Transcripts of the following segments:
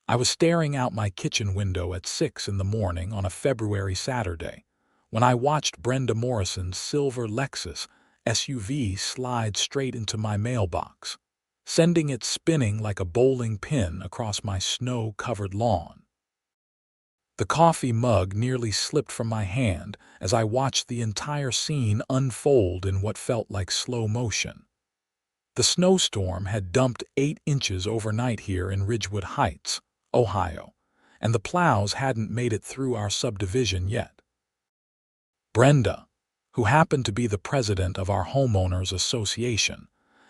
I was staring out my kitchen window at 6 in the morning on a February Saturday when I watched Brenda Morrison's silver Lexus SUV slide straight into my mailbox, sending it spinning like a bowling pin across my snow-covered lawn. The coffee mug nearly slipped from my hand as I watched the entire scene unfold in what felt like slow motion. The snowstorm had dumped 8 inches overnight here in Ridgewood Heights, Ohio, and the plows hadn't made it through our subdivision yet. Brenda, who happened to be the president of our homeowners association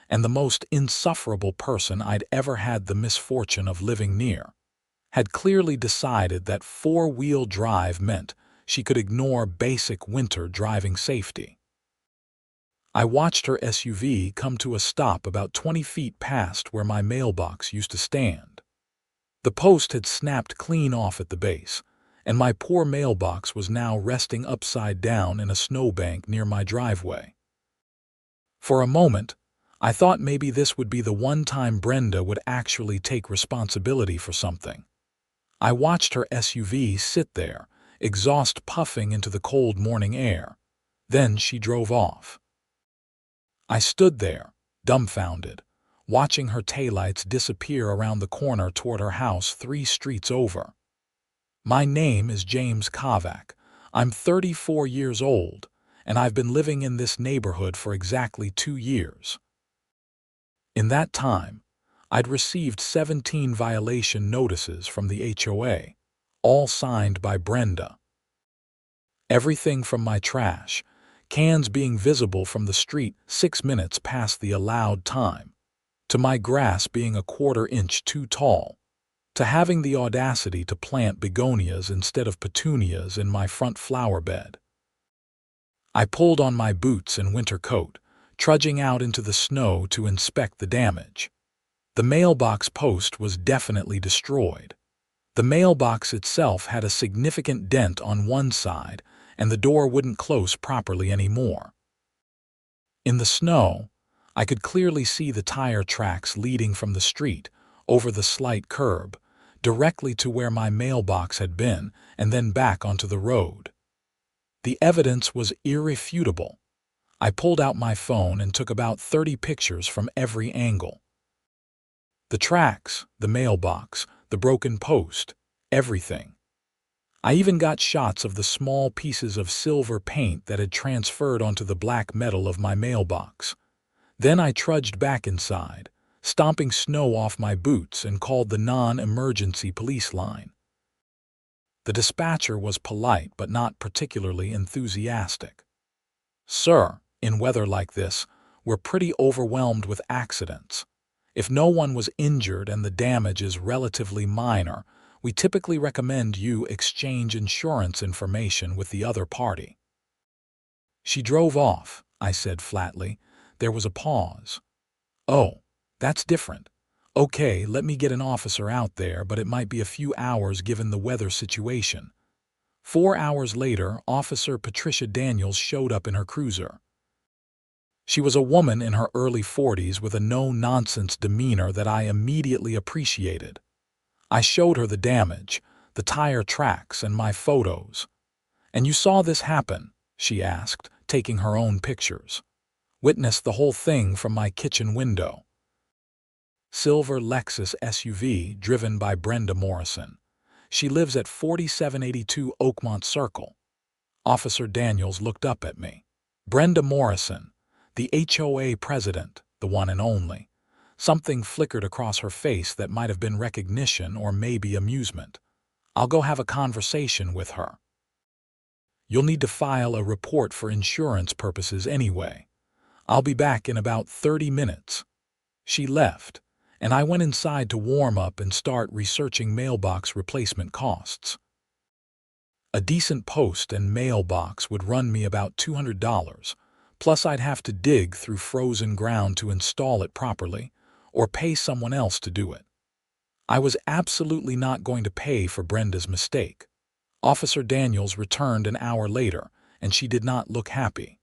and the most insufferable person I'd ever had the misfortune of living near, had clearly decided that 4-wheel drive meant she could ignore basic winter driving safety. I watched her SUV come to a stop about 20 feet past where my mailbox used to stand. The post had snapped clean off at the base, and my poor mailbox was now resting upside down in a snowbank near my driveway. For a moment, I thought maybe this would be the one time Brenda would actually take responsibility for something. I watched her SUV sit there, exhaust puffing into the cold morning air. Then she drove off. I stood there, dumbfounded, watching her taillights disappear around the corner toward her house 3 streets over. My name is James Kovac. I'm 34 years old, and I've been living in this neighborhood for exactly 2 years. In that time, I'd received 17 violation notices from the HOA, all signed by Brenda. Everything from my trash, cans being visible from the street 6 minutes past the allowed time, to my grass being a 1/4 inch too tall, to having the audacity to plant begonias instead of petunias in my front flower bed. I pulled on my boots and winter coat, trudging out into the snow to inspect the damage. The mailbox post was definitely destroyed. The mailbox itself had a significant dent on one side, and the door wouldn't close properly anymore. In the snow, I could clearly see the tire tracks leading from the street, over the slight curb, directly to where my mailbox had been, and then back onto the road. The evidence was irrefutable. I pulled out my phone and took about 30 pictures from every angle. The tracks, the mailbox, the broken post, everything. I even got shots of the small pieces of silver paint that had transferred onto the black metal of my mailbox. Then I trudged back inside, stomping snow off my boots, and called the non-emergency police line. The dispatcher was polite but not particularly enthusiastic. "Sir, in weather like this, we're pretty overwhelmed with accidents. If no one was injured and the damage is relatively minor, we typically recommend you exchange insurance information with the other party." She drove off, I said flatly. There was a pause. "Oh, that's different. Okay, let me get an officer out there, but it might be a few hours given the weather situation." 4 hours later, Officer Patricia Daniels showed up in her cruiser. She was a woman in her early 40s with a no-nonsense demeanor that I immediately appreciated. I showed her the damage, the tire tracks, and my photos. "And you saw this happen?" she asked, taking her own pictures. "Witnessed the whole thing from my kitchen window." Silver Lexus SUV driven by Brenda Morrison. She lives at 4782 Oakmont Circle. Officer Daniels looked up at me. Brenda Morrison, the HOA president, the one and only. Something flickered across her face that might have been recognition or maybe amusement. "I'll go have a conversation with her. You'll need to file a report for insurance purposes anyway. I'll be back in about 30 minutes. She left, and I went inside to warm up and start researching mailbox replacement costs. A decent post and mailbox would run me about $200, plus I'd have to dig through frozen ground to install it properly, or pay someone else to do it. I was absolutely not going to pay for Brenda's mistake. Officer Daniels returned an hour later, and she did not look happy.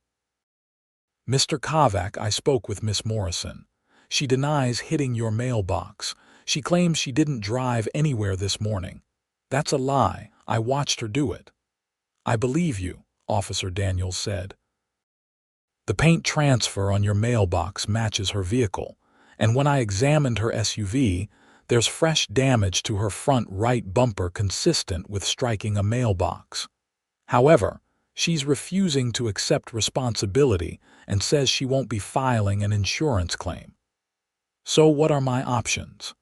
"Mr. Kovac, I spoke with Miss Morrison. She denies hitting your mailbox. She claims she didn't drive anywhere this morning. That's a lie. I watched her do it. I believe you, Officer Daniels said. The paint transfer on your mailbox matches her vehicle, and when I examined her SUV, there's fresh damage to her front right bumper consistent with striking a mailbox. However, she's refusing to accept responsibility and says she won't be filing an insurance claim. So what are my options?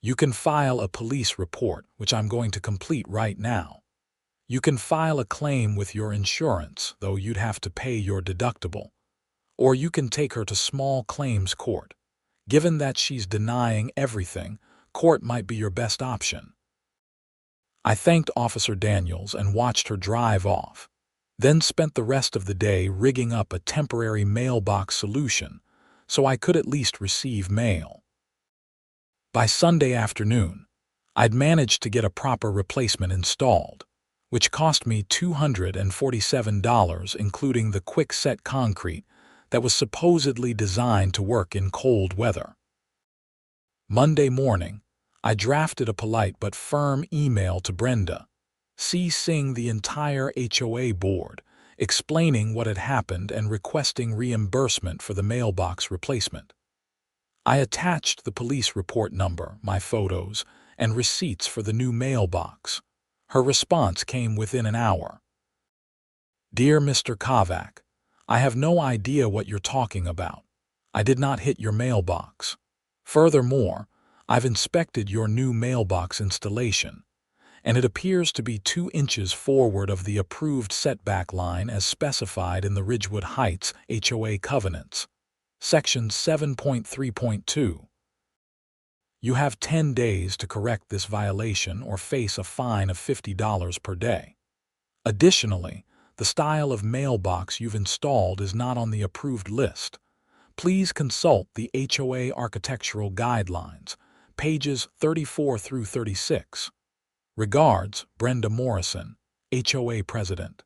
You can file a police report, which I'm going to complete right now. You can file a claim with your insurance, though you'd have to pay your deductible. Or you can take her to small claims court. Given that she's denying everything, court might be your best option. I thanked Officer Daniels and watched her drive off, then spent the rest of the day rigging up a temporary mailbox solution so I could at least receive mail. By Sunday afternoon, I'd managed to get a proper replacement installed, which cost me $247, including the quick-set concrete that was supposedly designed to work in cold weather. Monday morning, I drafted a polite but firm email to Brenda, CCing the entire HOA board, explaining what had happened and requesting reimbursement for the mailbox replacement. I attached the police report number, my photos, and receipts for the new mailbox. Her response came within an hour. Dear Mr. Kovac, I have no idea what you're talking about. I did not hit your mailbox. Furthermore, I've inspected your new mailbox installation, and it appears to be 2 inches forward of the approved setback line as specified in the Ridgewood Heights HOA covenants, Section 7.3.2. You have 10 days to correct this violation or face a fine of $50 per day. Additionally, the style of mailbox you've installed is not on the approved list. Please consult the HOA Architectural Guidelines, pages 34 through 36. Regards, Brenda Morrison, HOA President.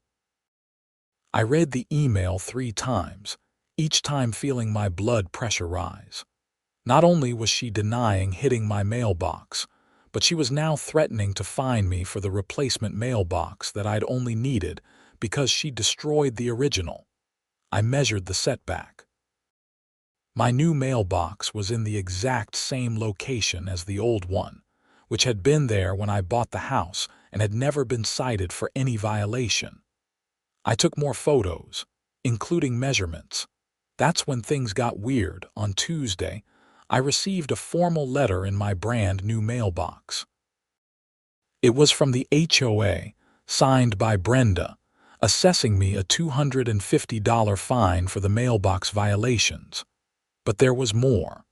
I read the email 3 times, each time feeling my blood pressure rise. Not only was she denying hitting my mailbox, but she was now threatening to fine me for the replacement mailbox that I'd only needed because she destroyed the original. I measured the setback. My new mailbox was in the exact same location as the old one, which had been there when I bought the house and had never been cited for any violation. I took more photos, including measurements. That's when things got weird. On Tuesday, I received a formal letter in my brand new mailbox. It was from the HOA, signed by Brenda, assessing me a $250 fine for the mailbox violations. But there was more.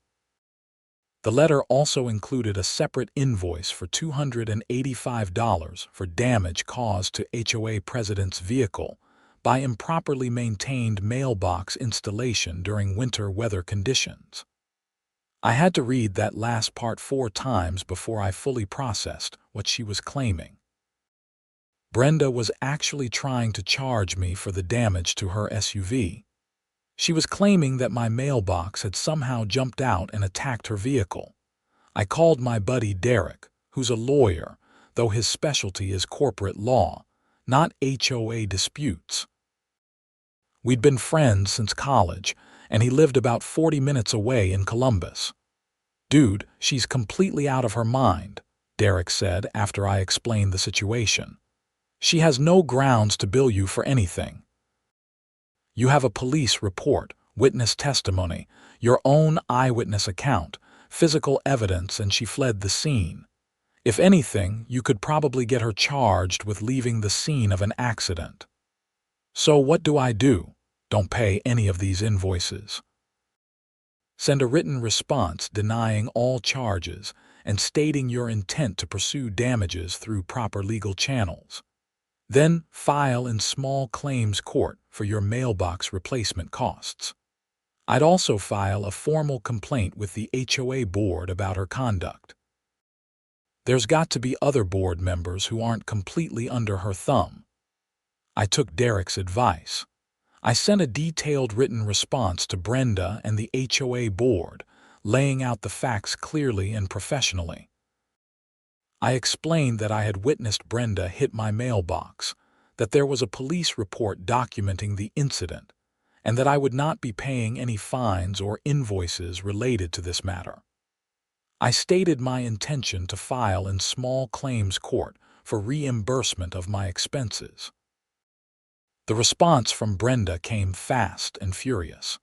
The letter also included a separate invoice for $285 for damage caused to HOA President's vehicle by improperly maintained mailbox installation during winter weather conditions. I had to read that last part 4 times before I fully processed what she was claiming. Brenda was actually trying to charge me for the damage to her SUV. She was claiming that my mailbox had somehow jumped out and attacked her vehicle. I called my buddy Derek, who's a lawyer, though his specialty is corporate law, not HOA disputes. We'd been friends since college, and he lived about 40 minutes away in Columbus. Dude, she's completely out of her mind, Derek said after I explained the situation. She has no grounds to bill you for anything. You have a police report, witness testimony, your own eyewitness account, physical evidence, and she fled the scene. If anything, you could probably get her charged with leaving the scene of an accident. So what do I do? Don't pay any of these invoices. Send a written response denying all charges and stating your intent to pursue damages through proper legal channels. Then file in small claims court for your mailbox replacement costs. I'd also file a formal complaint with the HOA board about her conduct. There's got to be other board members who aren't completely under her thumb. I took Derek's advice. I sent a detailed written response to Brenda and the HOA board, laying out the facts clearly and professionally. I explained that I had witnessed Brenda hit my mailbox, that there was a police report documenting the incident, and that I would not be paying any fines or invoices related to this matter. I stated my intention to file in small claims court for reimbursement of my expenses. The response from Brenda came fast and furious.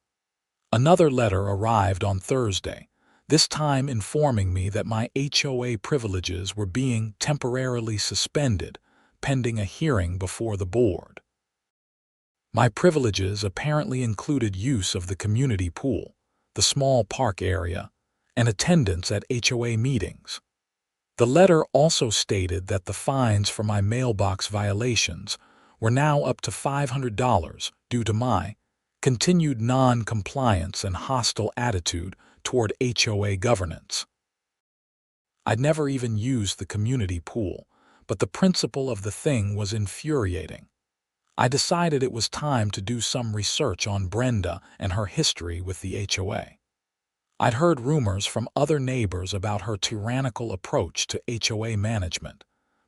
Another letter arrived on Thursday, this time informing me that my HOA privileges were being temporarily suspended pending a hearing before the board. My privileges apparently included use of the community pool, the small park area, and attendance at HOA meetings. The letter also stated that the fines for my mailbox violations were now up to $500 due to my continued non-compliance and hostile attitude toward HOA governance. I'd never even used the community pool, but the principle of the thing was infuriating. I decided it was time to do some research on Brenda and her history with the HOA. I'd heard rumors from other neighbors about her tyrannical approach to HOA management,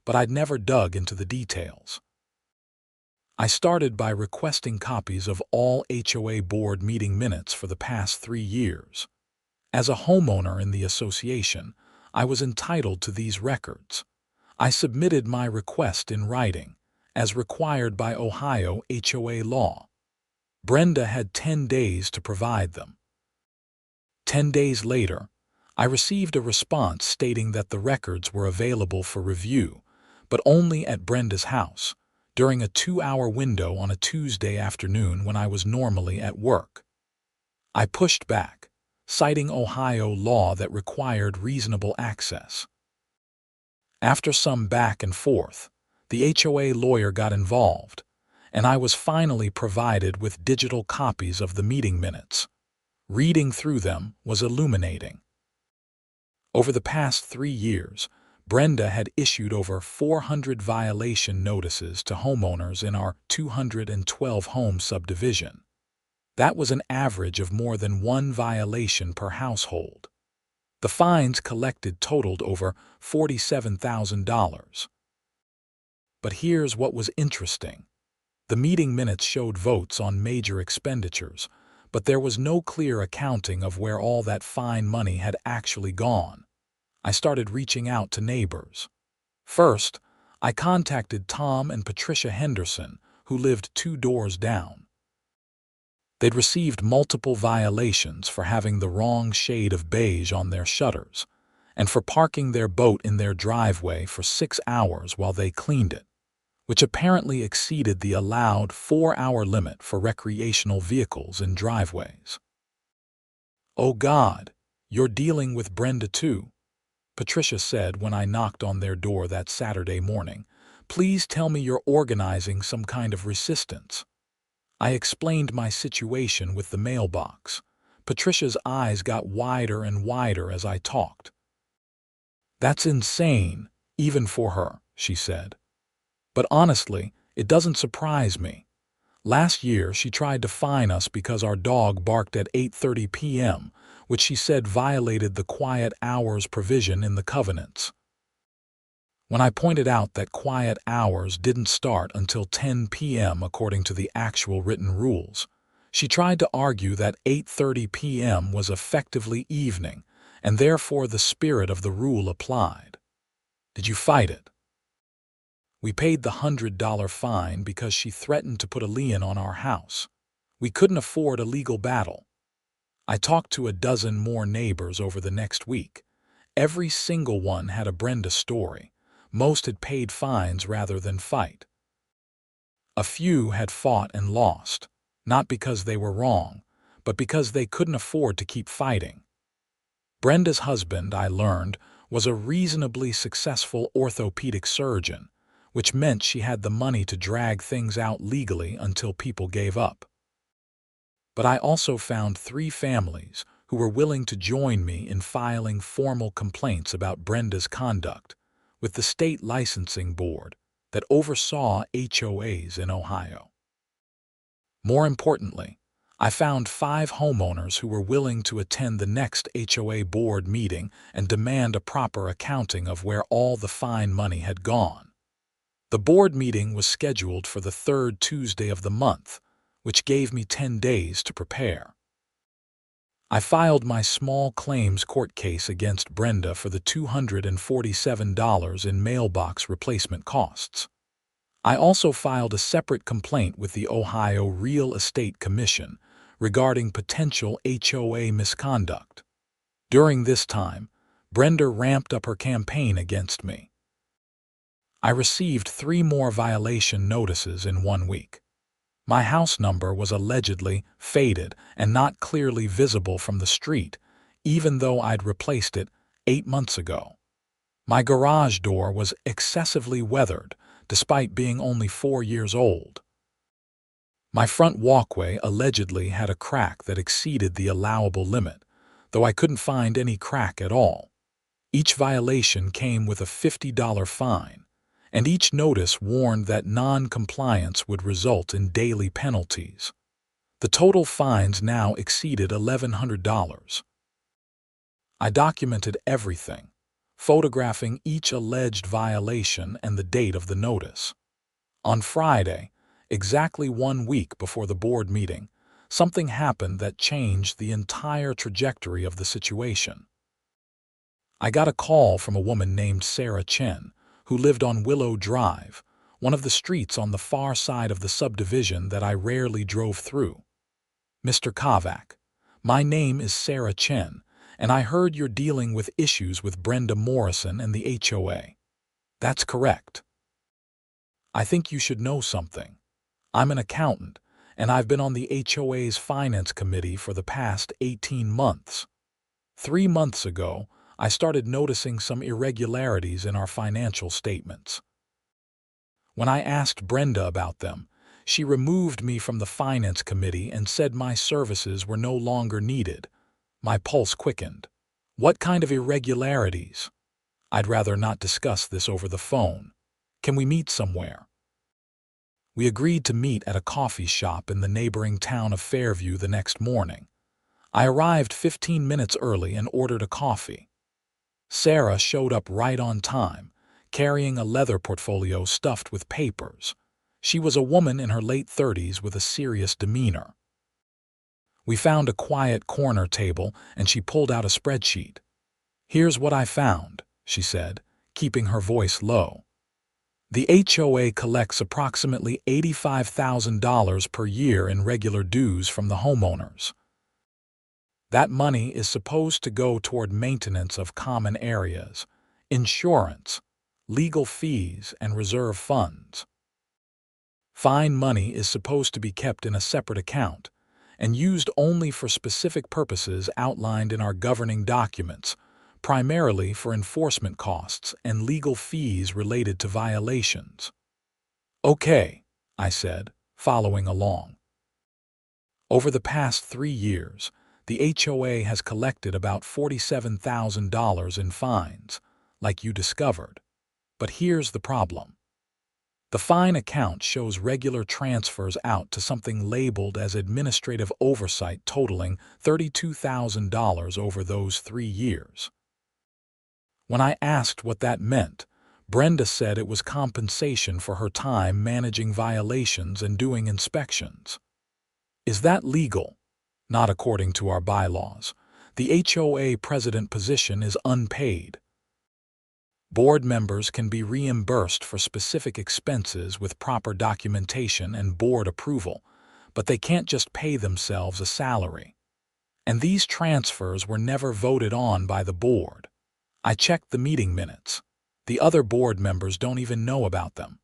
but I'd never dug into the details. I started by requesting copies of all HOA board meeting minutes for the past 3 years. As a homeowner in the association, I was entitled to these records. I submitted my request in writing, as required by Ohio HOA law. Brenda had 10 days to provide them. 10 days later, I received a response stating that the records were available for review, but only at Brenda's house, during a 2-hour window on a Tuesday afternoon when I was normally at work. I pushed back, citing Ohio law that required reasonable access. After some back and forth, the HOA lawyer got involved, and I was finally provided with digital copies of the meeting minutes. Reading through them was illuminating. Over the past 3 years, Brenda had issued over 400 violation notices to homeowners in our 212-home subdivision. That was an average of more than 1 violation per household. The fines collected totaled over $47,000. But here's what was interesting. The meeting minutes showed votes on major expenditures, but there was no clear accounting of where all that fine money had actually gone. I started reaching out to neighbors. First, I contacted Tom and Patricia Henderson, who lived 2 doors down. They'd received multiple violations for having the wrong shade of beige on their shutters, and for parking their boat in their driveway for 6 hours while they cleaned it, which apparently exceeded the allowed 4-hour limit for recreational vehicles in driveways. "Oh God, you're dealing with Brenda too," Patricia said when I knocked on their door that Saturday morning. "Please tell me you're organizing some kind of resistance." I explained my situation with the mailbox. Patricia's eyes got wider and wider as I talked. "That's insane, even for her," she said. "But honestly, it doesn't surprise me. Last year, she tried to fine us because our dog barked at 8:30 p.m., which she said violated the quiet hours provision in the covenants. When I pointed out that quiet hours didn't start until 10 p.m. according to the actual written rules, she tried to argue that 8:30 p.m. was effectively evening, and therefore the spirit of the rule applied. Did you fight it? We paid the $100 fine because she threatened to put a lien on our house. We couldn't afford a legal battle. I talked to a dozen more neighbors over the next week. Every single one had a Brenda story. Most had paid fines rather than fight. A few had fought and lost, not because they were wrong, but because they couldn't afford to keep fighting. Brenda's husband, I learned, was a reasonably successful orthopedic surgeon, which meant she had the money to drag things out legally until people gave up. But I also found 3 families who were willing to join me in filing formal complaints about Brenda's conduct with the state licensing board that oversaw HOAs in Ohio. More importantly, I found 5 homeowners who were willing to attend the next HOA board meeting and demand a proper accounting of where all the fine money had gone. The board meeting was scheduled for the 3rd Tuesday of the month, which gave me 10 days to prepare. I filed my small claims court case against Brenda for the $247 in mailbox replacement costs. I also filed a separate complaint with the Ohio Real Estate Commission regarding potential HOA misconduct. During this time, Brenda ramped up her campaign against me. I received 3 more violation notices in 1 week. My house number was allegedly faded and not clearly visible from the street, even though I'd replaced it 8 months ago. My garage door was excessively weathered, despite being only 4 years old. My front walkway allegedly had a crack that exceeded the allowable limit, though I couldn't find any crack at all. Each violation came with a $50 fine, and each notice warned that non-compliance would result in daily penalties. The total fines now exceeded $1,100. I documented everything, photographing each alleged violation and the date of the notice. On Friday, exactly 1 week before the board meeting, something happened that changed the entire trajectory of the situation. I got a call from a woman named Sarah Chen, who lived on Willow Drive, one of the streets on the far side of the subdivision that I rarely drove through. "Mr. Kovac, my name is Sarah Chen, and I heard you're dealing with issues with Brenda Morrison and the HOA. That's correct. I think you should know something. I'm an accountant, and I've been on the HOA's finance committee for the past 18 months. 3 months ago, I started noticing some irregularities in our financial statements. When I asked Brenda about them, she removed me from the finance committee and said my services were no longer needed. My pulse quickened. What kind of irregularities? I'd rather not discuss this over the phone. Can we meet somewhere? We agreed to meet at a coffee shop in the neighboring town of Fairview the next morning. I arrived 15 minutes early and ordered a coffee. Sarah showed up right on time, carrying a leather portfolio stuffed with papers. She was a woman in her late 30s with a serious demeanor. We found a quiet corner table and she pulled out a spreadsheet. "Here's what I found," she said, keeping her voice low. "The HOA collects approximately $85,000 per year in regular dues from the homeowners. That money is supposed to go toward maintenance of common areas, insurance, legal fees, and reserve funds. Fine money is supposed to be kept in a separate account and used only for specific purposes outlined in our governing documents, primarily for enforcement costs and legal fees related to violations." "Okay," I said, following along. Over the past 3 years, the HOA has collected about $47,000 in fines, like you discovered. But here's the problem. The fine account shows regular transfers out to something labeled as administrative oversight totaling $32,000 over those 3 years. When I asked what that meant, Brenda said it was compensation for her time managing violations and doing inspections. Is that legal? Not according to our bylaws. The HOA president position is unpaid. Board members can be reimbursed for specific expenses with proper documentation and board approval, but they can't just pay themselves a salary. And these transfers were never voted on by the board. I checked the meeting minutes. The other board members don't even know about them.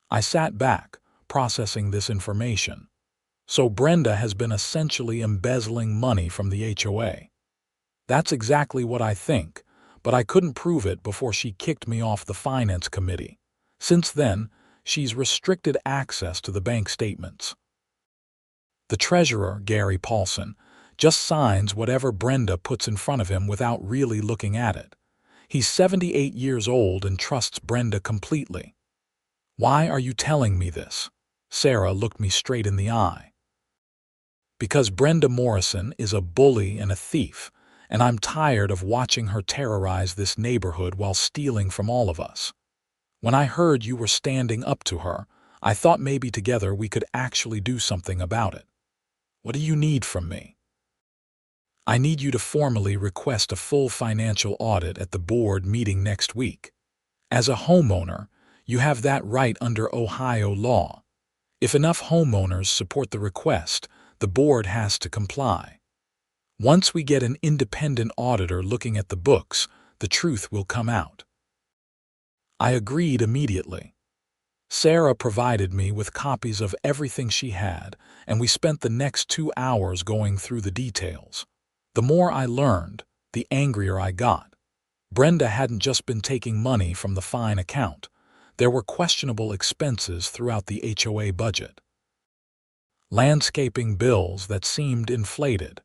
I sat back, processing this information. So Brenda has been essentially embezzling money from the HOA. That's exactly what I think, but I couldn't prove it before she kicked me off the finance committee. Since then, she's restricted access to the bank statements. The treasurer, Gary Paulson, just signs whatever Brenda puts in front of him without really looking at it. He's 78 years old and trusts Brenda completely. "Why are you telling me this?" Sarah looked me straight in the eye. Because Brenda Morrison is a bully and a thief, and I'm tired of watching her terrorize this neighborhood while stealing from all of us. When I heard you were standing up to her, I thought maybe together we could actually do something about it. What do you need from me? I need you to formally request a full financial audit at the board meeting next week. As a homeowner, you have that right under Ohio law. If enough homeowners support the request, the board has to comply. Once we get an independent auditor looking at the books, the truth will come out. I agreed immediately. Sarah provided me with copies of everything she had, and we spent the next 2 hours going through the details. The more I learned, the angrier I got. Brenda hadn't just been taking money from the fine account. There were questionable expenses throughout the HOA budget. Landscaping bills that seemed inflated.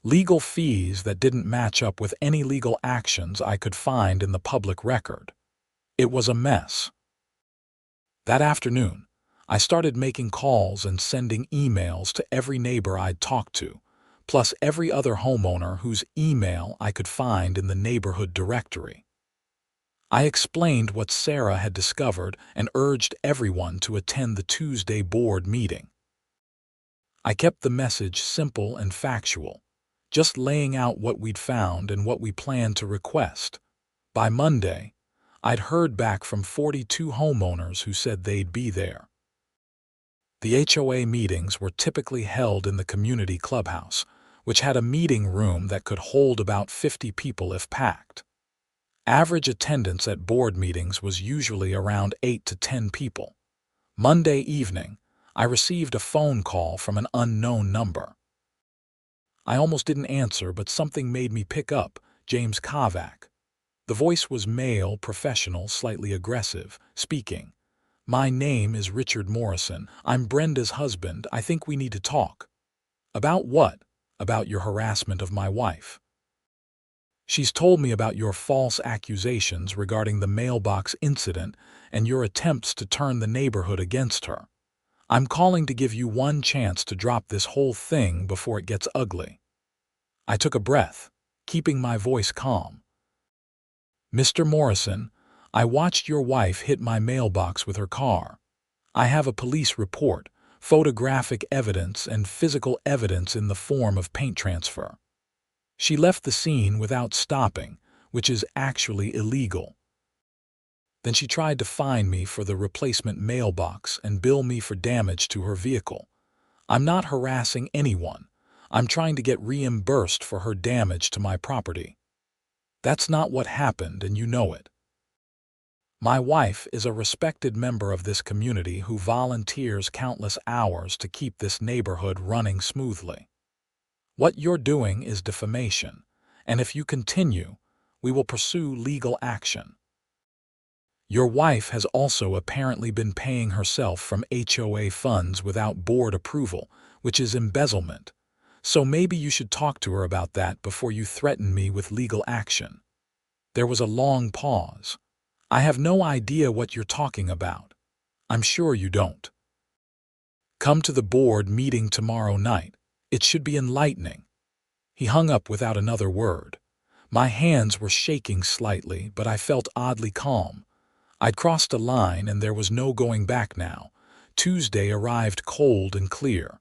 Legal fees that didn't match up with any legal actions I could find in the public record. It was a mess. That afternoon, I started making calls and sending emails to every neighbor I'd talked to, plus every other homeowner whose email I could find in the neighborhood directory. I explained what Sarah had discovered and urged everyone to attend the Tuesday board meeting. I kept the message simple and factual, just laying out what we'd found and what we planned to request. By Monday, I'd heard back from 42 homeowners who said they'd be there. The HOA meetings were typically held in the community clubhouse, which had a meeting room that could hold about 50 people if packed. Average attendance at board meetings was usually around 8 to 10 people. Monday evening, I received a phone call from an unknown number. I almost didn't answer, but something made me pick up. James Kovac. The voice was male, professional, slightly aggressive, speaking. "My name is Richard Morrison. I'm Brenda's husband. I think we need to talk." "About what?" "About your harassment of my wife. She's told me about your false accusations regarding the mailbox incident and your attempts to turn the neighborhood against her. I'm calling to give you one chance to drop this whole thing before it gets ugly." I took a breath, keeping my voice calm. "Mr. Morrison, I watched your wife hit my mailbox with her car. I have a police report, photographic evidence, and physical evidence in the form of paint transfer. She left the scene without stopping, which is actually illegal. Then she tried to fine me for the replacement mailbox and bill me for damage to her vehicle. I'm not harassing anyone. I'm trying to get reimbursed for her damage to my property. That's not what happened, and you know it. My wife is a respected member of this community who volunteers countless hours to keep this neighborhood running smoothly. What you're doing is defamation, and if you continue, we will pursue legal action. Your wife has also apparently been paying herself from HOA funds without board approval, which is embezzlement. So maybe you should talk to her about that before you threaten me with legal action." There was a long pause. "I have no idea what you're talking about." "I'm sure you don't. Come to the board meeting tomorrow night. It should be enlightening." He hung up without another word. My hands were shaking slightly, but I felt oddly calm. I'd crossed a line and there was no going back now. Tuesday arrived cold and clear.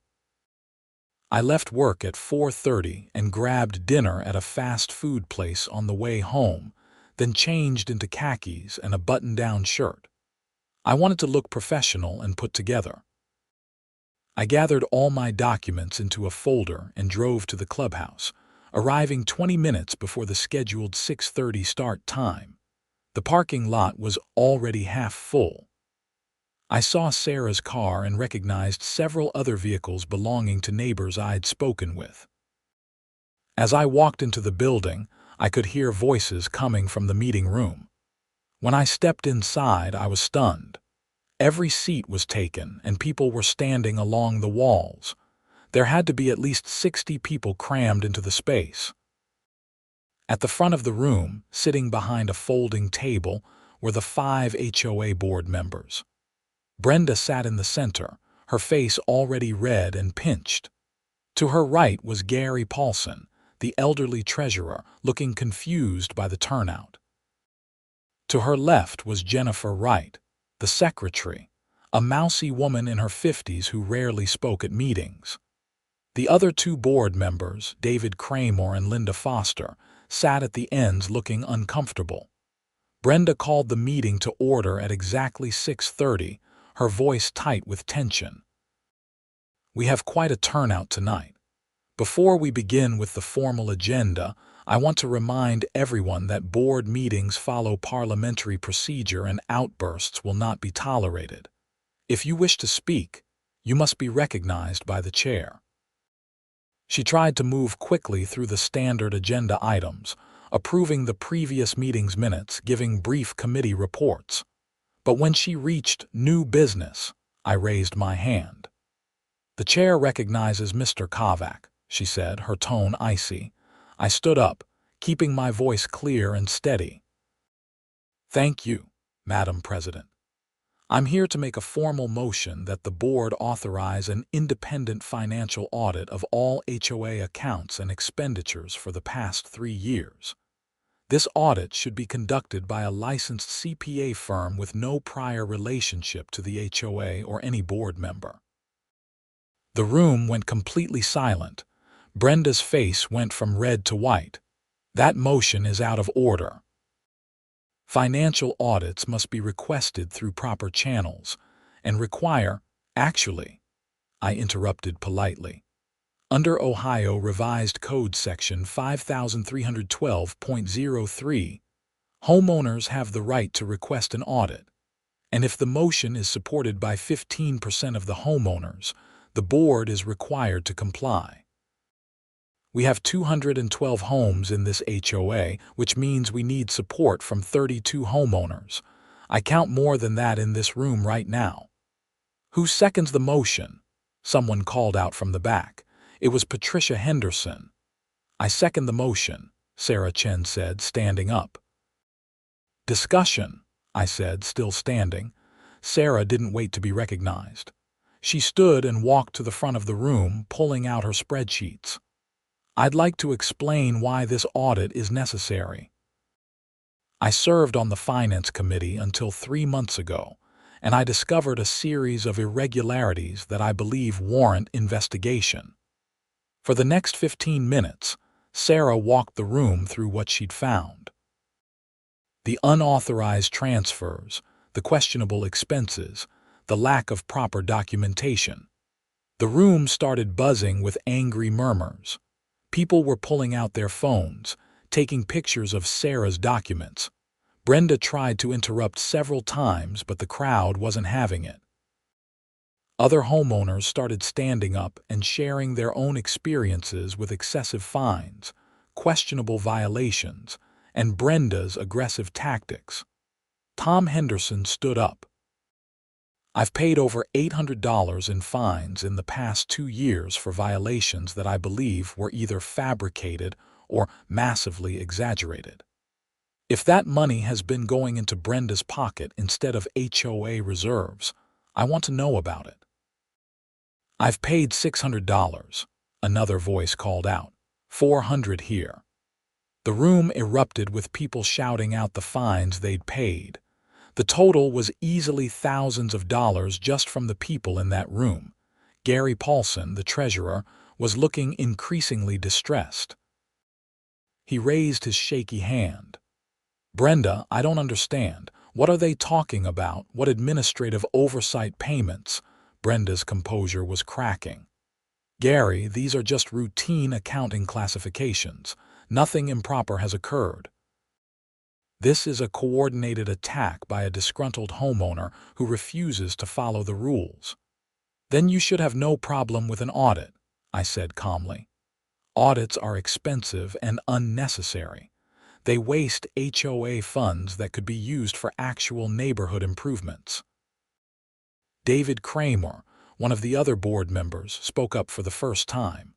I left work at 4:30 and grabbed dinner at a fast food place on the way home, then changed into khakis and a button-down shirt. I wanted to look professional and put together. I gathered all my documents into a folder and drove to the clubhouse, arriving 20 minutes before the scheduled 6:30 start time. The parking lot was already half full. I saw Sarah's car and recognized several other vehicles belonging to neighbors I'd spoken with. As I walked into the building, I could hear voices coming from the meeting room. When I stepped inside, I was stunned. Every seat was taken, and people were standing along the walls. There had to be at least 60 people crammed into the space. At the front of the room, sitting behind a folding table, were the 5 HOA board members. Brenda sat in the center, her face already red and pinched. To her right was Gary Paulson, the elderly treasurer, looking confused by the turnout. To her left was Jennifer Wright, the secretary, a mousy woman in her 50s who rarely spoke at meetings. The other two board members, David Kramer and Linda Foster, sat at the ends looking uncomfortable. Brenda called the meeting to order at exactly 6:30, her voice tight with tension. "We have quite a turnout tonight. Before we begin with the formal agenda, I want to remind everyone that board meetings follow parliamentary procedure and outbursts will not be tolerated. If you wish to speak, you must be recognized by the chair." She tried to move quickly through the standard agenda items, approving the previous meeting's minutes, giving brief committee reports. But when she reached new business, I raised my hand. "The chair recognizes Mr. Kovac," she said, her tone icy. I stood up, keeping my voice clear and steady. "Thank you, Madam President. I'm here to make a formal motion that the board authorize an independent financial audit of all HOA accounts and expenditures for the past 3 years. This audit should be conducted by a licensed CPA firm with no prior relationship to the HOA or any board member." The room went completely silent. Brenda's face went from red to white. "That motion is out of order. Financial audits must be requested through proper channels and require—" "Actually," I interrupted politely, "under Ohio Revised Code Section 5312.03, homeowners have the right to request an audit, and if the motion is supported by 15% of the homeowners, the board is required to comply. We have 212 homes in this HOA, which means we need support from 32 homeowners. I count more than that in this room right now." "Who seconds the motion?" someone called out from the back. It was Patricia Henderson. "I second the motion," Sarah Chen said, standing up. "Discussion," I said, still standing. Sarah didn't wait to be recognized. She stood and walked to the front of the room, pulling out her spreadsheets. "I'd like to explain why this audit is necessary. I served on the Finance Committee until 3 months ago, and I discovered a series of irregularities that I believe warrant investigation." For the next 15 minutes, Sarah walked the room through what she'd found. The unauthorized transfers, the questionable expenses, the lack of proper documentation. The room started buzzing with angry murmurs. People were pulling out their phones, taking pictures of Sarah's documents. Brenda tried to interrupt several times, but the crowd wasn't having it. Other homeowners started standing up and sharing their own experiences with excessive fines, questionable violations, and Brenda's aggressive tactics. Tom Henderson stood up. "I've paid over $800 in fines in the past 2 years for violations that I believe were either fabricated or massively exaggerated. If that money has been going into Brenda's pocket instead of HOA reserves, I want to know about it." "I've paid $600, another voice called out. $400 here." The room erupted with people shouting out the fines they'd paid. The total was easily thousands of dollars just from the people in that room. Gary Paulson, the treasurer, was looking increasingly distressed. He raised his shaky hand. "Brenda, I don't understand. What are they talking about? What administrative oversight payments?" Brenda's composure was cracking. "Gary, these are just routine accounting classifications. Nothing improper has occurred. This is a coordinated attack by a disgruntled homeowner who refuses to follow the rules." "Then you should have no problem with an audit," I said calmly. "Audits are expensive and unnecessary. They waste HOA funds that could be used for actual neighborhood improvements." David Kramer, one of the other board members, spoke up for the first time.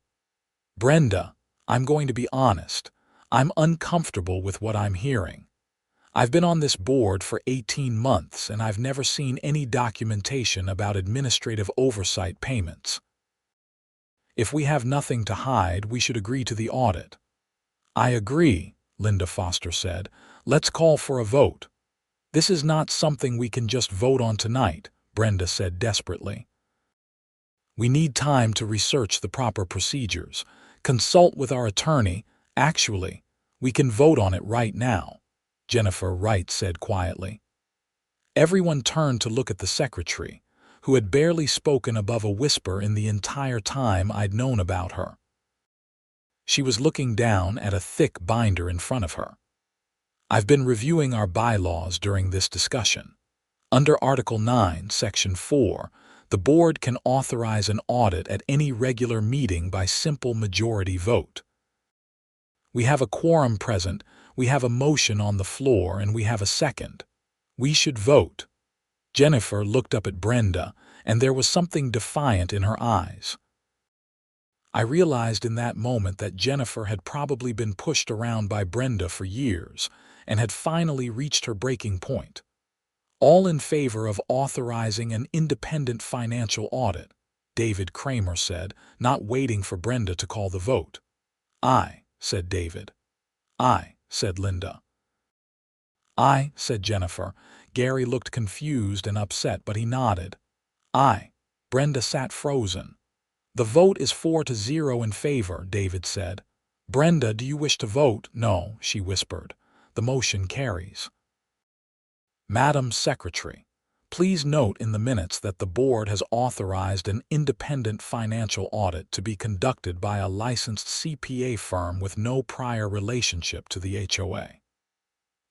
"Brenda, I'm going to be honest. I'm uncomfortable with what I'm hearing. I've been on this board for 18 months and I've never seen any documentation about administrative oversight payments. If we have nothing to hide, we should agree to the audit." "I agree," Linda Foster said. "Let's call for a vote." "This is not something we can just vote on tonight," Brenda said desperately. "We need time to research the proper procedures, consult with our attorney. Actually, we can vote on it right now," Jennifer Wright said quietly. Everyone turned to look at the secretary, who had barely spoken above a whisper in the entire time I'd known about her. She was looking down at a thick binder in front of her. "I've been reviewing our bylaws during this discussion. Under Article 9, Section 4, the board can authorize an audit at any regular meeting by simple majority vote. We have a quorum present, we have a motion on the floor, and we have a second. We should vote." Jennifer looked up at Brenda, and there was something defiant in her eyes. I realized in that moment that Jennifer had probably been pushed around by Brenda for years and had finally reached her breaking point. "All in favor of authorizing an independent financial audit," David Kramer said, not waiting for Brenda to call the vote. "Aye," said David. "Aye," said Linda. "Aye," said Jennifer. Gary looked confused and upset, but he nodded. "Aye." Brenda sat frozen. "The vote is 4-0 in favor," David said. "Brenda, do you wish to vote?" "No," she whispered. "The motion carries." "Madam Secretary, please note in the minutes that the board has authorized an independent financial audit to be conducted by a licensed CPA firm with no prior relationship to the HOA.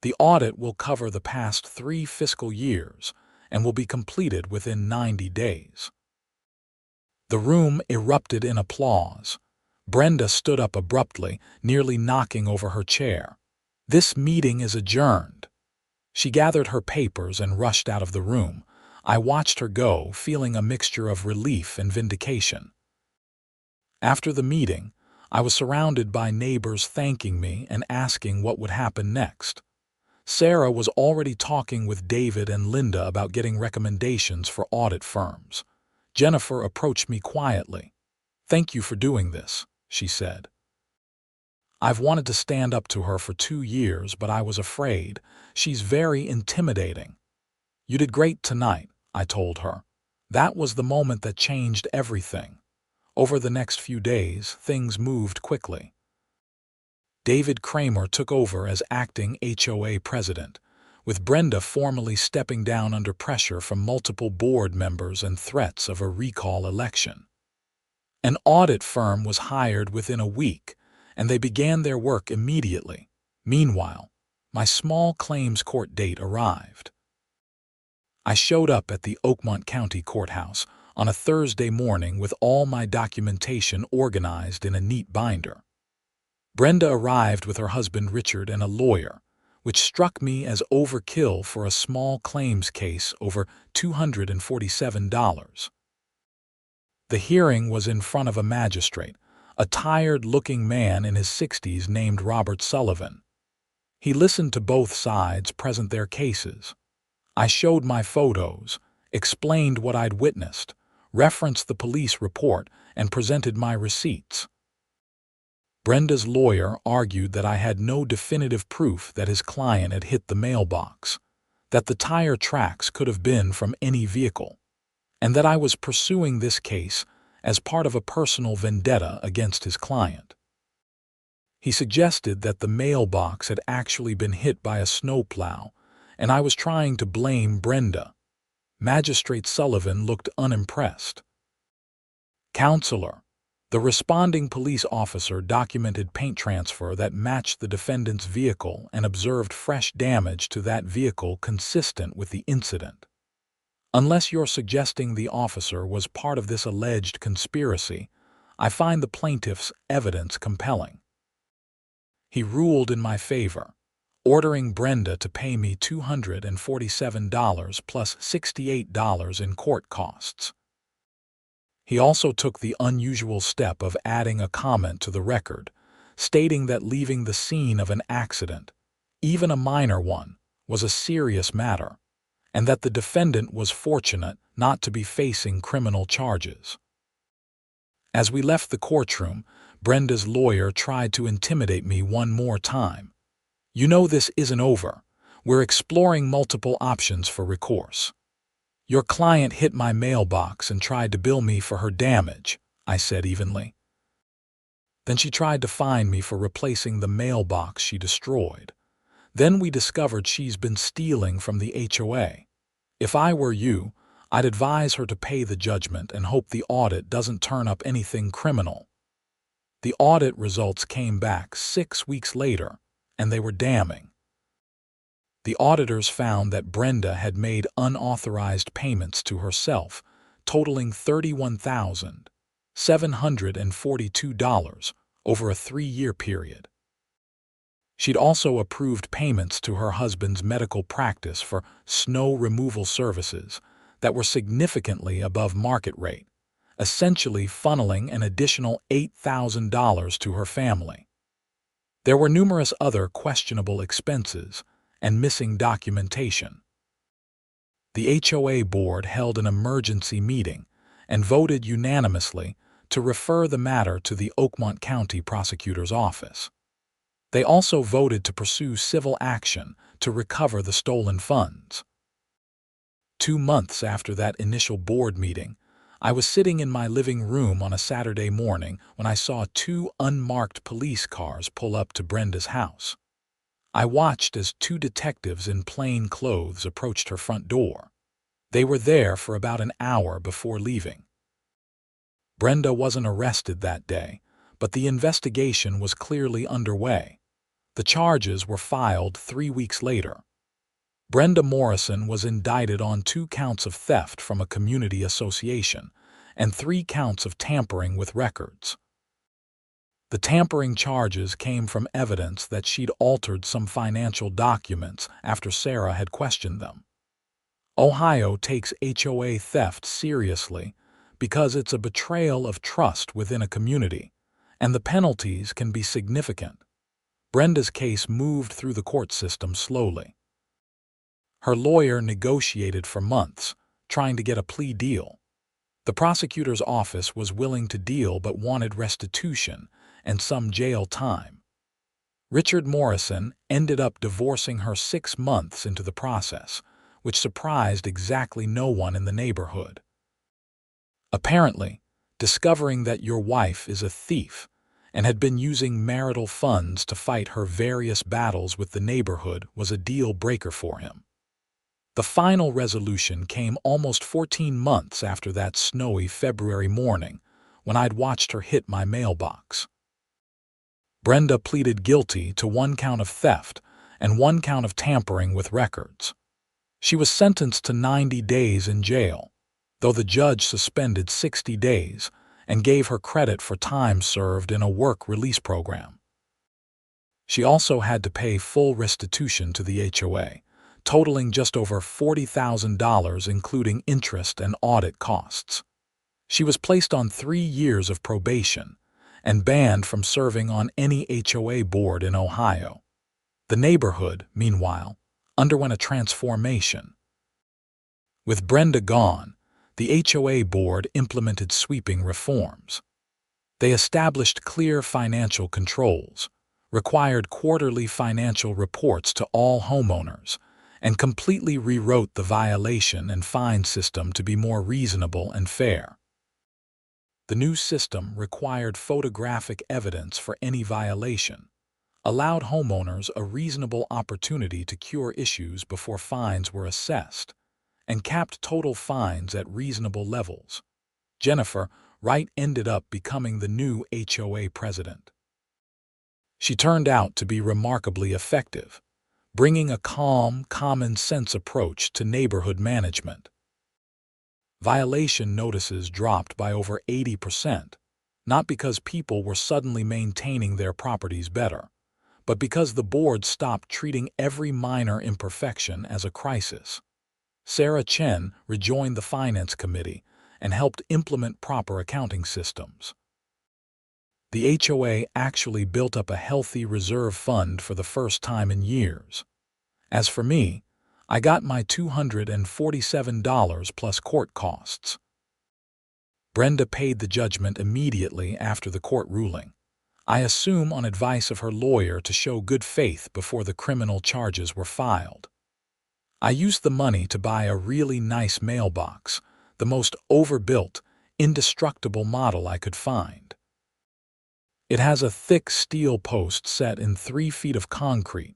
The audit will cover the past 3 fiscal years and will be completed within 90 days. The room erupted in applause. Brenda stood up abruptly, nearly knocking over her chair. "This meeting is adjourned." She gathered her papers and rushed out of the room. I watched her go, feeling a mixture of relief and vindication. After the meeting, I was surrounded by neighbors thanking me and asking what would happen next. Sarah was already talking with David and Linda about getting recommendations for audit firms. Jennifer approached me quietly. "Thank you for doing this," she said. "I've wanted to stand up to her for 2 years, but I was afraid. She's very intimidating." "You did great tonight," I told her. "That was the moment that changed everything." Over the next few days, things moved quickly. David Kramer took over as acting HOA president, with Brenda formally stepping down under pressure from multiple board members and threats of a recall election. An audit firm was hired within a week, and they began their work immediately. Meanwhile, my small claims court date arrived. I showed up at the Oakmont County Courthouse on a Thursday morning with all my documentation organized in a neat binder. Brenda arrived with her husband Richard and a lawyer, which struck me as overkill for a small claims case over $247. The hearing was in front of a magistrate, a tired-looking man in his 60s named Robert Sullivan. He listened to both sides present their cases. I showed my photos, explained what I'd witnessed, referenced the police report, and presented my receipts. Brenda's lawyer argued that I had no definitive proof that his client had hit the mailbox, that the tire tracks could have been from any vehicle, and that I was pursuing this case as part of a personal vendetta against his client. He suggested that the mailbox had actually been hit by a snowplow, and I was trying to blame Brenda. Magistrate Sullivan looked unimpressed. "Counselor, the responding police officer documented paint transfer that matched the defendant's vehicle and observed fresh damage to that vehicle consistent with the incident. Unless you're suggesting the officer was part of this alleged conspiracy, I find the plaintiff's evidence compelling." He ruled in my favor, ordering Brenda to pay me $247 plus $68 in court costs. He also took the unusual step of adding a comment to the record, stating that leaving the scene of an accident, even a minor one, was a serious matter, and that the defendant was fortunate not to be facing criminal charges. As we left the courtroom, Brenda's lawyer tried to intimidate me one more time. "You know this isn't over. We're exploring multiple options for recourse." "Your client hit my mailbox and tried to bill me for her damage," I said evenly. "Then she tried to fine me for replacing the mailbox she destroyed. Then we discovered she's been stealing from the HOA. If I were you, I'd advise her to pay the judgment and hope the audit doesn't turn up anything criminal." The audit results came back 6 weeks later, and they were damning. The auditors found that Brenda had made unauthorized payments to herself, totaling $31,742 over a 3-year period. She'd also approved payments to her husband's medical practice for snow removal services that were significantly above market rate, essentially funneling an additional $8,000 to her family. There were numerous other questionable expenses and missing documentation. The HOA board held an emergency meeting and voted unanimously to refer the matter to the Oakmont County Prosecutor's Office. They also voted to pursue civil action to recover the stolen funds. 2 months after that initial board meeting, I was sitting in my living room on a Saturday morning when I saw 2 unmarked police cars pull up to Brenda's house. I watched as 2 detectives in plain clothes approached her front door. They were there for about an hour before leaving. Brenda wasn't arrested that day, but the investigation was clearly underway. The charges were filed 3 weeks later. Brenda Morrison was indicted on 2 counts of theft from a community association and 3 counts of tampering with records. The tampering charges came from evidence that she'd altered some financial documents after Sarah had questioned them. Ohio takes HOA theft seriously because it's a betrayal of trust within a community, and the penalties can be significant. Brenda's case moved through the court system slowly. Her lawyer negotiated for months, trying to get a plea deal. The prosecutor's office was willing to deal but wanted restitution and some jail time. Richard Morrison ended up divorcing her 6 months into the process, which surprised exactly no one in the neighborhood. Apparently, discovering that your wife is a thief and had been using marital funds to fight her various battles with the neighborhood was a deal breaker for him. The final resolution came almost 14 months after that snowy February morning when I'd watched her hit my mailbox. Brenda pleaded guilty to 1 count of theft and 1 count of tampering with records. She was sentenced to 90 days in jail, though the judge suspended 60 days and gave her credit for time served in a work release program. She also had to pay full restitution to the HOA, totaling just over $40,000 including interest and audit costs. She was placed on 3 years of probation and banned from serving on any HOA board in Ohio. The neighborhood, meanwhile, underwent a transformation. With Brenda gone, the HOA board implemented sweeping reforms. They established clear financial controls, required quarterly financial reports to all homeowners, and completely rewrote the violation and fine system to be more reasonable and fair. The new system required photographic evidence for any violation, allowed homeowners a reasonable opportunity to cure issues before fines were assessed, and capped total fines at reasonable levels. Jennifer Wright ended up becoming the new HOA president. She turned out to be remarkably effective, bringing a calm, common-sense approach to neighborhood management. Violation notices dropped by over 80%, not because people were suddenly maintaining their properties better, but because the board stopped treating every minor imperfection as a crisis. Sarah Chen rejoined the Finance Committee and helped implement proper accounting systems. The HOA actually built up a healthy reserve fund for the first time in years. As for me, I got my $247 plus court costs. Brenda paid the judgment immediately after the court ruling. I assume on advice of her lawyer to show good faith before the criminal charges were filed. I used the money to buy a really nice mailbox, the most overbuilt, indestructible model I could find. It has a thick steel post set in 3 feet of concrete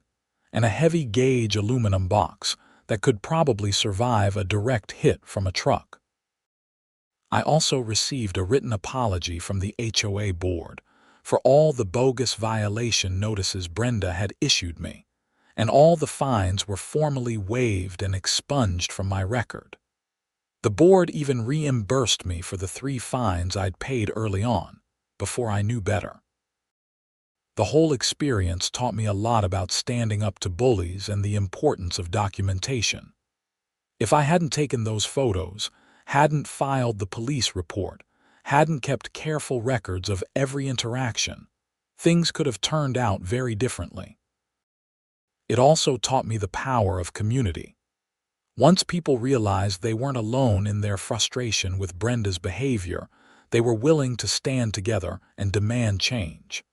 and a heavy gauge aluminum box that could probably survive a direct hit from a truck. I also received a written apology from the HOA board for all the bogus violation notices Brenda had issued me, and all the fines were formally waived and expunged from my record. The board even reimbursed me for the 3 fines I'd paid early on, before I knew better. The whole experience taught me a lot about standing up to bullies and the importance of documentation. If I hadn't taken those photos, hadn't filed the police report, hadn't kept careful records of every interaction, things could have turned out very differently. It also taught me the power of community. Once people realized they weren't alone in their frustration with Brenda's behavior, they were willing to stand together and demand change.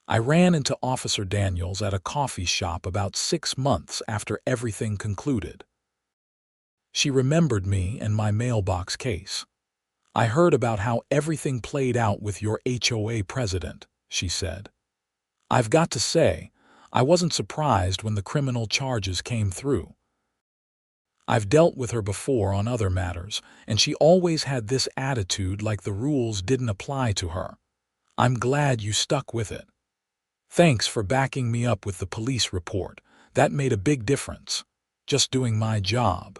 I ran into Officer Daniels at a coffee shop about 6 months after everything concluded. She remembered me and my mailbox case. "I heard about how everything played out with your HOA president," she said. "I've got to say, I wasn't surprised when the criminal charges came through. I've dealt with her before on other matters, and she always had this attitude like the rules didn't apply to her. I'm glad you stuck with it. Thanks for backing me up with the police report. That made a big difference. Just doing my job."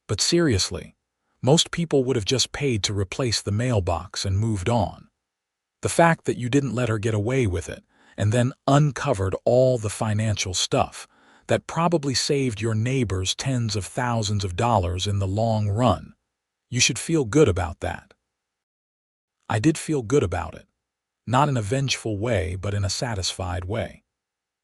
But seriously, most people would have just paid to replace the mailbox and moved on. The fact that you didn't let her get away with it and then uncovered all the financial stuff that probably saved your neighbors tens of thousands of dollars in the long run, you should feel good about that. I did feel good about it. Not in a vengeful way, but in a satisfied way.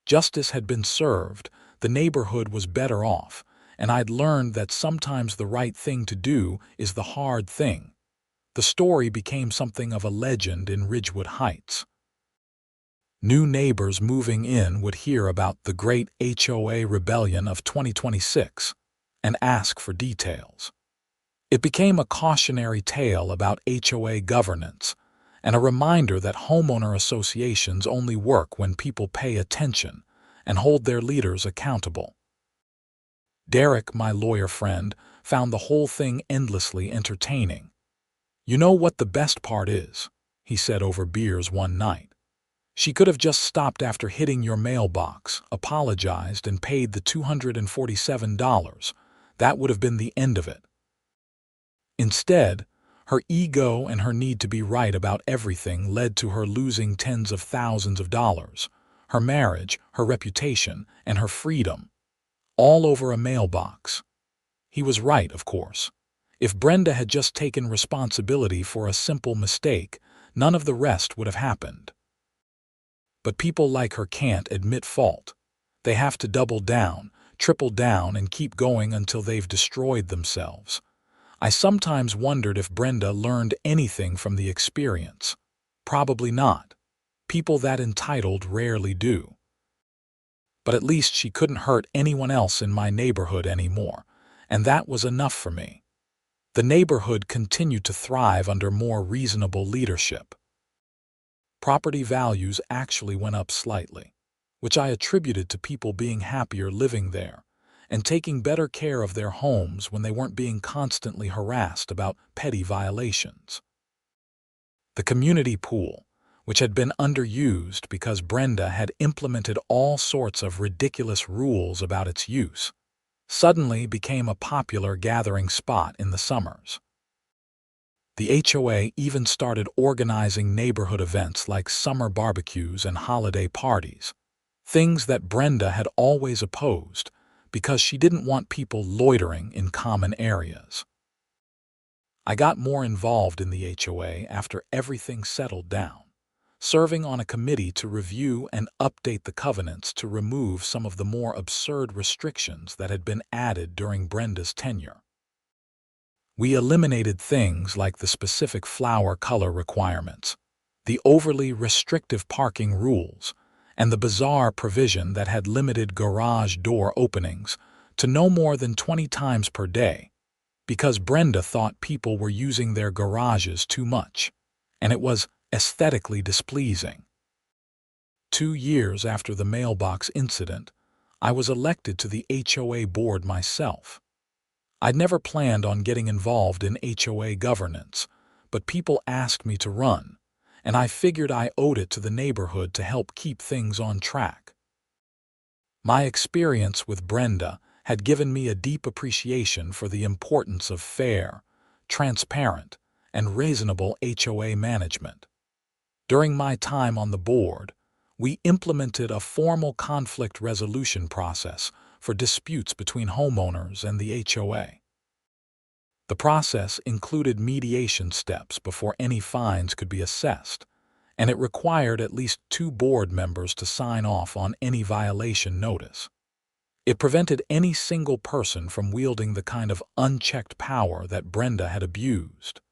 Justice had been served, the neighborhood was better off, and I'd learned that sometimes the right thing to do is the hard thing. The story became something of a legend in Ridgewood Heights. New neighbors moving in would hear about the great HOA rebellion of 2026 and ask for details. It became a cautionary tale about HOA governance, and a reminder that homeowner associations only work when people pay attention and hold their leaders accountable. Derek, my lawyer friend, found the whole thing endlessly entertaining. "You know what the best part is," he said over beers one night. "She could have just stopped after hitting your mailbox, apologized, and paid the $247. That would have been the end of it. Instead, her ego and her need to be right about everything led to her losing tens of thousands of dollars, her marriage, her reputation, and her freedom, all over a mailbox." He was right, of course. If Brenda had just taken responsibility for a simple mistake, none of the rest would have happened. But people like her can't admit fault. They have to double down, triple down, and keep going until they've destroyed themselves. I sometimes wondered if Brenda learned anything from the experience. Probably not. People that entitled rarely do. But at least she couldn't hurt anyone else in my neighborhood anymore, and that was enough for me. The neighborhood continued to thrive under more reasonable leadership. Property values actually went up slightly, which I attributed to people being happier living there and taking better care of their homes when they weren't being constantly harassed about petty violations. The community pool, which had been underused because Brenda had implemented all sorts of ridiculous rules about its use, suddenly became a popular gathering spot in the summers. The HOA even started organizing neighborhood events like summer barbecues and holiday parties, things that Brenda had always opposed because she didn't want people loitering in common areas. I got more involved in the HOA after everything settled down, serving on a committee to review and update the covenants to remove some of the more absurd restrictions that had been added during Brenda's tenure. We eliminated things like the specific flower color requirements, the overly restrictive parking rules, and the bizarre provision that had limited garage door openings to no more than 20 times per day, because Brenda thought people were using their garages too much, and it was aesthetically displeasing. 2 years after the mailbox incident, I was elected to the HOA board myself. I'd never planned on getting involved in HOA governance, but people asked me to run, and I figured I owed it to the neighborhood to help keep things on track. My experience with Brenda had given me a deep appreciation for the importance of fair, transparent, and reasonable HOA management. During my time on the board, we implemented a formal conflict resolution process for disputes between homeowners and the HOA. The process included mediation steps before any fines could be assessed, and it required at least 2 board members to sign off on any violation notice. It prevented any single person from wielding the kind of unchecked power that Brenda had abused.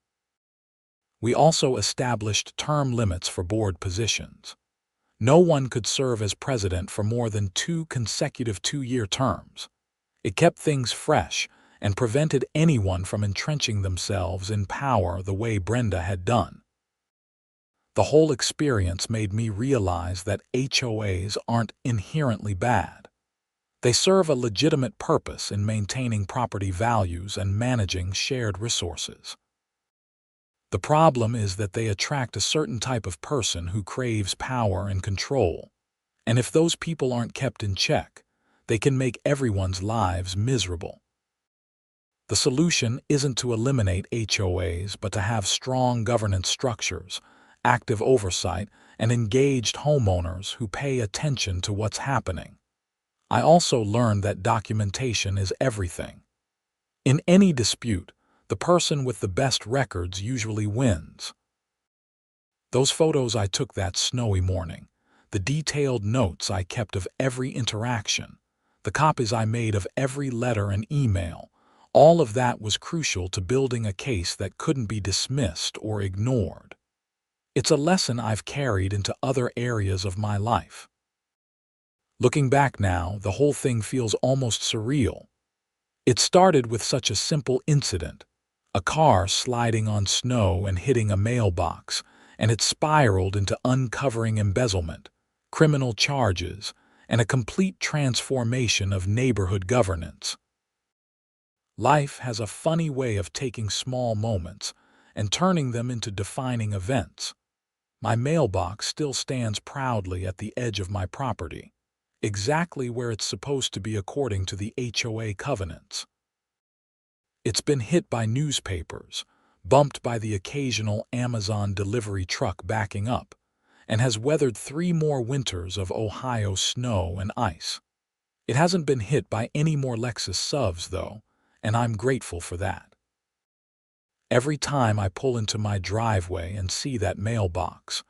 We also established term limits for board positions. No one could serve as president for more than 2 consecutive 2-year terms. It kept things fresh and prevented anyone from entrenching themselves in power the way Brenda had done. The whole experience made me realize that HOAs aren't inherently bad. They serve a legitimate purpose in maintaining property values and managing shared resources. The problem is that they attract a certain type of person who craves power and control, and if those people aren't kept in check, they can make everyone's lives miserable. The solution isn't to eliminate HOAs, but to have strong governance structures, active oversight, and engaged homeowners who pay attention to what's happening. I also learned that documentation is everything. In any dispute, the person with the best records usually wins. Those photos I took that snowy morning, the detailed notes I kept of every interaction, the copies I made of every letter and email, all of that was crucial to building a case that couldn't be dismissed or ignored. It's a lesson I've carried into other areas of my life. Looking back now, the whole thing feels almost surreal. It started with such a simple incident, a car sliding on snow and hitting a mailbox, and it spiraled into uncovering embezzlement, criminal charges, and a complete transformation of neighborhood governance. Life has a funny way of taking small moments and turning them into defining events. My mailbox still stands proudly at the edge of my property, exactly where it's supposed to be according to the HOA covenants. It's been hit by newspapers, bumped by the occasional Amazon delivery truck backing up, and has weathered 3 more winters of Ohio snow and ice. It hasn't been hit by any more Lexus SUVs, though, and I'm grateful for that. Every time I pull into my driveway and see that mailbox,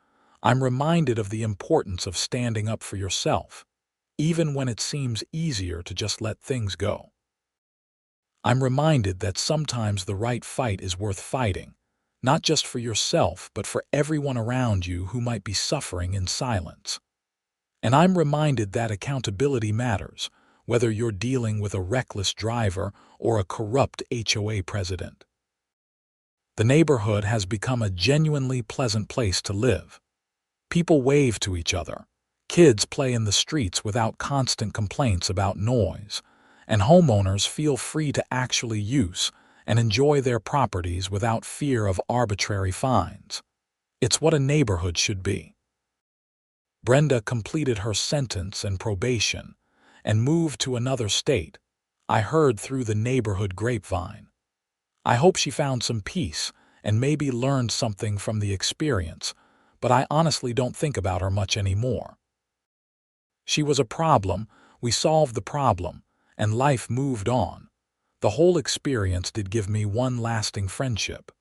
I'm reminded of the importance of standing up for yourself, even when it seems easier to just let things go. I'm reminded that sometimes the right fight is worth fighting, not just for yourself, but for everyone around you who might be suffering in silence. And I'm reminded that accountability matters, whether you're dealing with a reckless driver or a corrupt HOA president. The neighborhood has become a genuinely pleasant place to live. People wave to each other, kids play in the streets without constant complaints about noise, and homeowners feel free to actually use and enjoy their properties without fear of arbitrary fines. It's what a neighborhood should be. Brenda completed her sentence and probation and moved to another state, I heard through the neighborhood grapevine. I hope she found some peace and maybe learned something from the experience, but I honestly don't think about her much anymore. She was a problem, we solved the problem, and life moved on. The whole experience did give me one lasting friendship.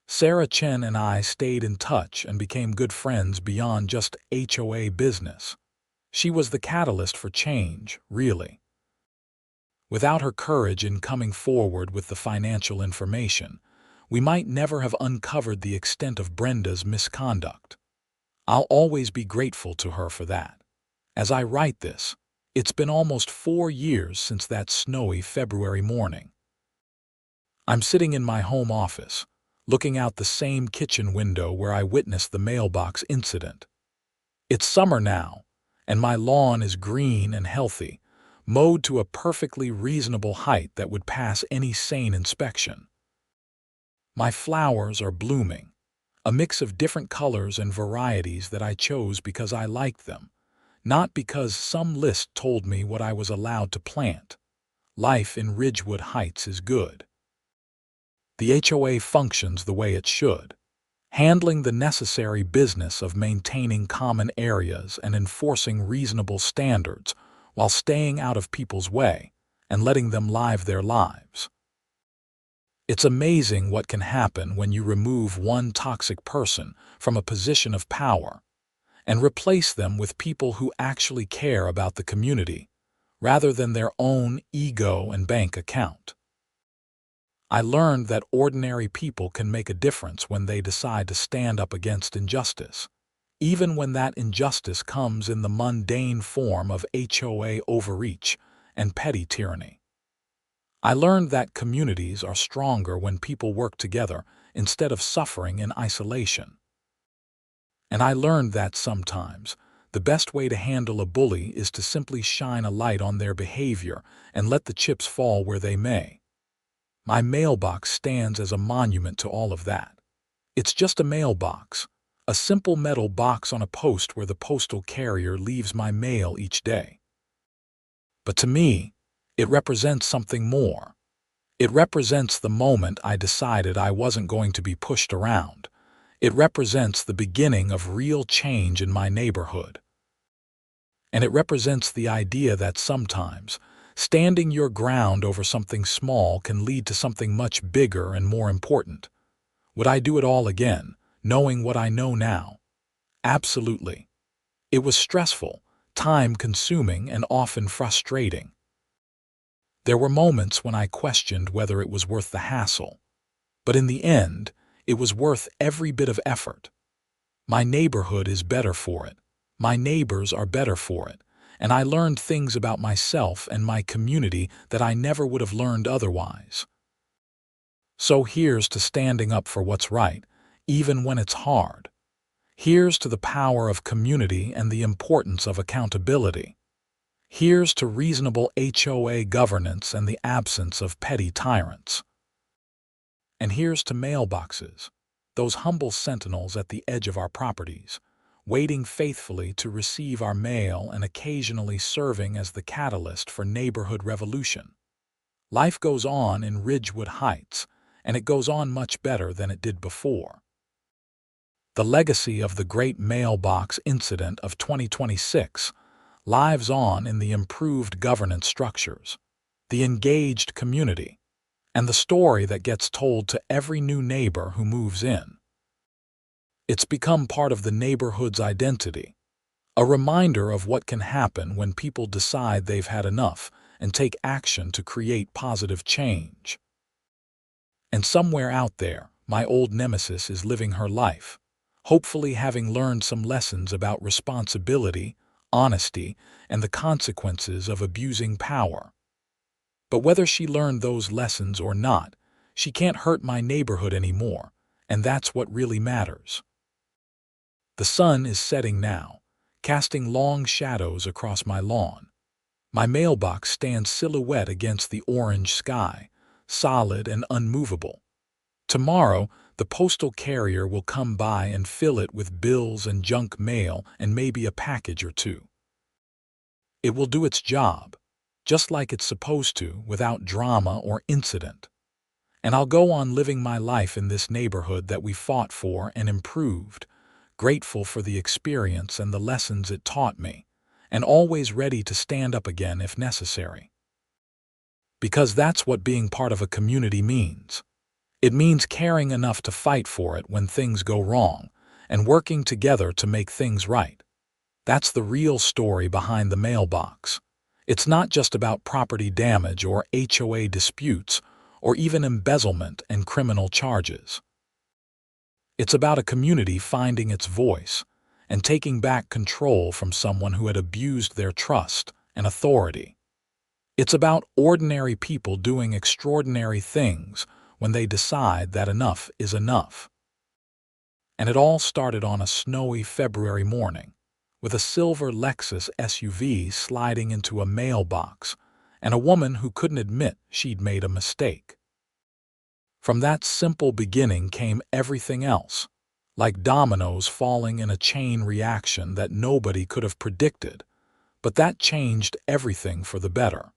Sarah Chen and I stayed in touch and became good friends beyond just HOA business. She was the catalyst for change, really. Without her courage in coming forward with the financial information, we might never have uncovered the extent of Brenda's misconduct. I'll always be grateful to her for that. As I write this, it's been almost 4 years since that snowy February morning. I'm sitting in my home office, looking out the same kitchen window where I witnessed the mailbox incident. It's summer now, and my lawn is green and healthy, mowed to a perfectly reasonable height that would pass any sane inspection. My flowers are blooming, a mix of different colors and varieties that I chose because I liked them, not because some list told me what I was allowed to plant. Life in Ridgewood Heights is good. The HOA functions the way it should, handling the necessary business of maintaining common areas and enforcing reasonable standards while staying out of people's way and letting them live their lives. It's amazing what can happen when you remove one toxic person from a position of power and replace them with people who actually care about the community rather than their own ego and bank account. I learned that ordinary people can make a difference when they decide to stand up against injustice, even when that injustice comes in the mundane form of HOA overreach and petty tyranny. I learned that communities are stronger when people work together instead of suffering in isolation. And I learned that sometimes the best way to handle a bully is to simply shine a light on their behavior and let the chips fall where they may. My mailbox stands as a monument to all of that. It's just a mailbox, a simple metal box on a post where the postal carrier leaves my mail each day. But to me, it represents something more. It represents the moment I decided I wasn't going to be pushed around. It represents the beginning of real change in my neighborhood. And it represents the idea that sometimes standing your ground over something small can lead to something much bigger and more important. Would I do it all again, knowing what I know now? Absolutely. It was stressful, time-consuming, and often frustrating. There were moments when I questioned whether it was worth the hassle. But in the end, it was worth every bit of effort. My neighborhood is better for it. My neighbors are better for it. And I learned things about myself and my community that I never would have learned otherwise. So here's to standing up for what's right, even when it's hard. Here's to the power of community and the importance of accountability. Here's to reasonable HOA governance and the absence of petty tyrants. And here's to mailboxes, those humble sentinels at the edge of our properties, waiting faithfully to receive our mail and occasionally serving as the catalyst for neighborhood revolution. Life goes on in Ridgewood Heights, and it goes on much better than it did before. The legacy of the great mailbox incident of 2026 lives on in the improved governance structures, the engaged community, and the story that gets told to every new neighbor who moves in. It's become part of the neighborhood's identity, a reminder of what can happen when people decide they've had enough and take action to create positive change. And somewhere out there, my old nemesis is living her life, hopefully having learned some lessons about responsibility, honesty, and the consequences of abusing power. But whether she learned those lessons or not, she can't hurt my neighborhood anymore, and that's what really matters. The sun is setting now, casting long shadows across my lawn. My mailbox stands silhouette against the orange sky, solid and unmovable. Tomorrow, the postal carrier will come by and fill it with bills and junk mail and maybe a package or two. It will do its job, just like it's supposed to, without drama or incident. And I'll go on living my life in this neighborhood that we fought for and improved, grateful for the experience and the lessons it taught me, and always ready to stand up again if necessary. Because that's what being part of a community means. It means caring enough to fight for it when things go wrong, and working together to make things right. That's the real story behind the mailbox. It's not just about property damage or HOA disputes or even embezzlement and criminal charges. It's about a community finding its voice and taking back control from someone who had abused their trust and authority. It's about ordinary people doing extraordinary things when they decide that enough is enough. And it all started on a snowy February morning, with a silver Lexus SUV sliding into a mailbox and a woman who couldn't admit she'd made a mistake. From that simple beginning came everything else, like dominoes falling in a chain reaction that nobody could have predicted, but that changed everything for the better.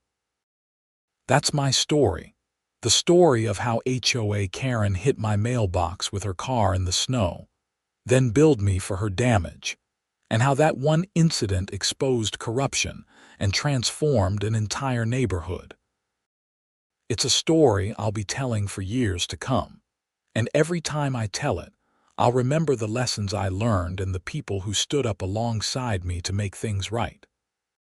That's my story, the story of how HOA Karen hit my mailbox with her car in the snow, then billed me for her damage, and how that one incident exposed corruption and transformed an entire neighborhood. It's a story I'll be telling for years to come, and every time I tell it, I'll remember the lessons I learned and the people who stood up alongside me to make things right.